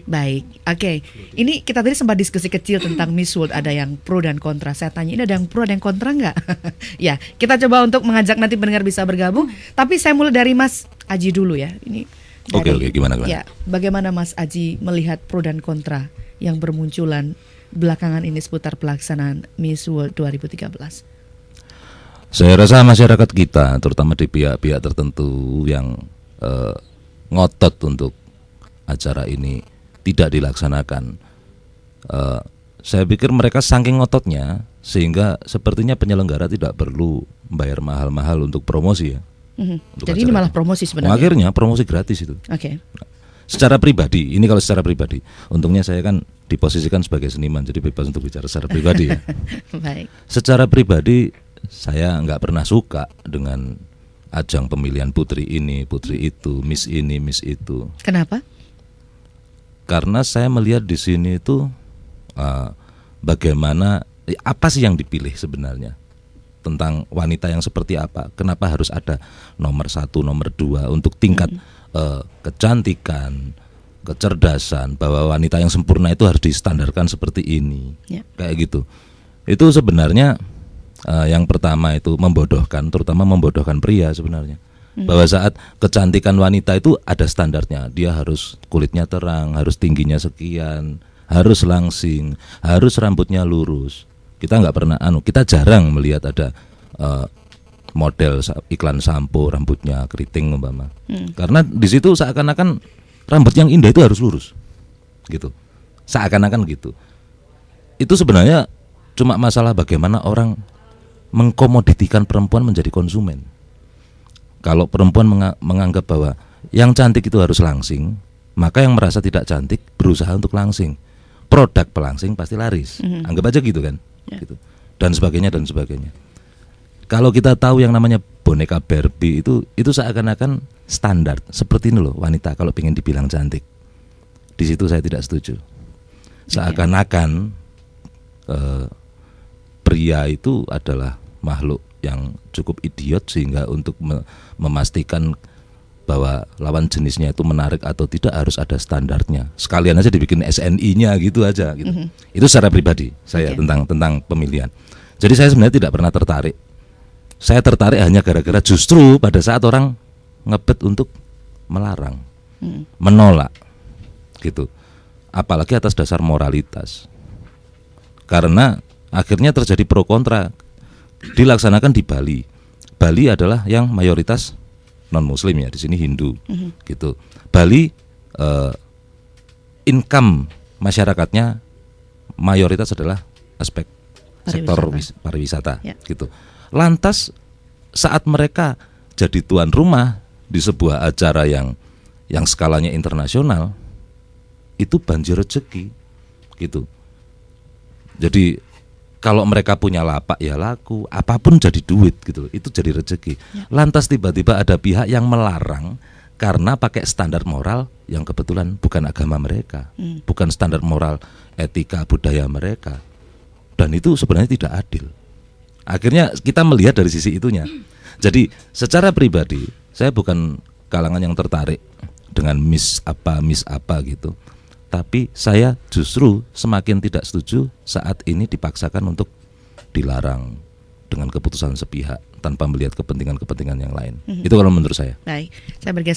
Baik, oke. Ini kita tadi sempat diskusi kecil tentang Miss World, ada yang pro dan kontra. Saya tanya, ini ada yang pro dan kontra nggak? Ya, kita coba untuk mengajak nanti pendengar bisa bergabung. Tapi saya mulai dari Mas Aji dulu ya. Ini Oke, gimana? Ya, bagaimana Mas Aji melihat pro dan kontra yang bermunculan belakangan ini seputar pelaksanaan Miss World 2013? Saya rasa masyarakat kita, terutama di pihak-pihak tertentu yang ngotot untuk acara ini tidak dilaksanakan. Saya pikir mereka saking ngototnya sehingga sepertinya penyelenggara tidak perlu membayar mahal-mahal untuk promosi ya. Jadi ini malah promosi sebenarnya. Akhirnya promosi gratis itu. Oke. Secara pribadi, ini kalau secara pribadi, untungnya saya kan diposisikan sebagai seniman, jadi bebas untuk bicara secara pribadi ya. Baik. Secara pribadi saya nggak pernah suka dengan ajang pemilihan putri ini, putri itu, miss ini, miss itu. Kenapa? Karena saya melihat di sini itu bagaimana apa sih yang dipilih sebenarnya tentang wanita yang seperti apa. Kenapa harus ada nomor 1, nomor 2 untuk tingkat kecantikan, kecerdasan, bahwa wanita yang sempurna itu harus distandarkan seperti ini, kayak gitu. Itu sebenarnya yang pertama itu membodohkan, terutama membodohkan pria sebenarnya. Bahwa saat kecantikan wanita itu ada standarnya. Dia harus kulitnya terang, harus tingginya sekian, harus langsing, harus rambutnya lurus. Kita nggak pernah kita jarang melihat ada model iklan sampo rambutnya keriting umpama. Karena di situ seakan-akan rambut yang indah itu harus lurus. Gitu. Seakan-akan gitu. Itu sebenarnya cuma masalah bagaimana orang mengkomoditikan perempuan menjadi konsumen. Kalau perempuan menganggap bahwa yang cantik itu harus langsing, maka yang merasa tidak cantik berusaha untuk langsing. Produk pelangsing pasti laris. Anggap aja gitu kan. Gitu. Dan sebagainya dan sebagainya. Kalau kita tahu yang namanya boneka Barbie itu seakan-akan standar. Seperti ini loh wanita kalau ingin dibilang cantik. Di situ saya tidak setuju. Seakan-akan pria itu adalah makhluk yang cukup idiot sehingga untuk memastikan bahwa lawan jenisnya itu menarik atau tidak harus ada standarnya. Sekalian aja dibikin SNI-nya gitu aja gitu. Itu secara pribadi saya tentang pemilihan. Jadi saya sebenarnya tidak pernah tertarik. Saya tertarik hanya gara-gara justru pada saat orang ngebet untuk melarang, menolak gitu. Apalagi atas dasar moralitas. Karena akhirnya terjadi pro kontra. Dilaksanakan di Bali. Bali adalah yang mayoritas non muslim ya, di sini Hindu gitu. Bali income masyarakatnya mayoritas adalah aspek sektor pariwisata gitu. Lantas saat mereka jadi tuan rumah di sebuah acara yang skalanya internasional, itu banjir rezeki gitu. Jadi kalau mereka punya lapak ya laku, apapun jadi duit gitu, itu jadi rezeki. Lantas tiba-tiba ada pihak yang melarang karena pakai standar moral yang kebetulan bukan agama mereka, bukan standar moral etika budaya mereka, dan itu sebenarnya tidak adil. Akhirnya kita melihat dari sisi itunya. Jadi secara pribadi saya bukan kalangan yang tertarik dengan miss apa gitu. Tapi saya justru semakin tidak setuju saat ini dipaksakan untuk dilarang dengan keputusan sepihak tanpa melihat kepentingan-kepentingan yang lain. Itu kalau menurut saya. Baik, saya bergeser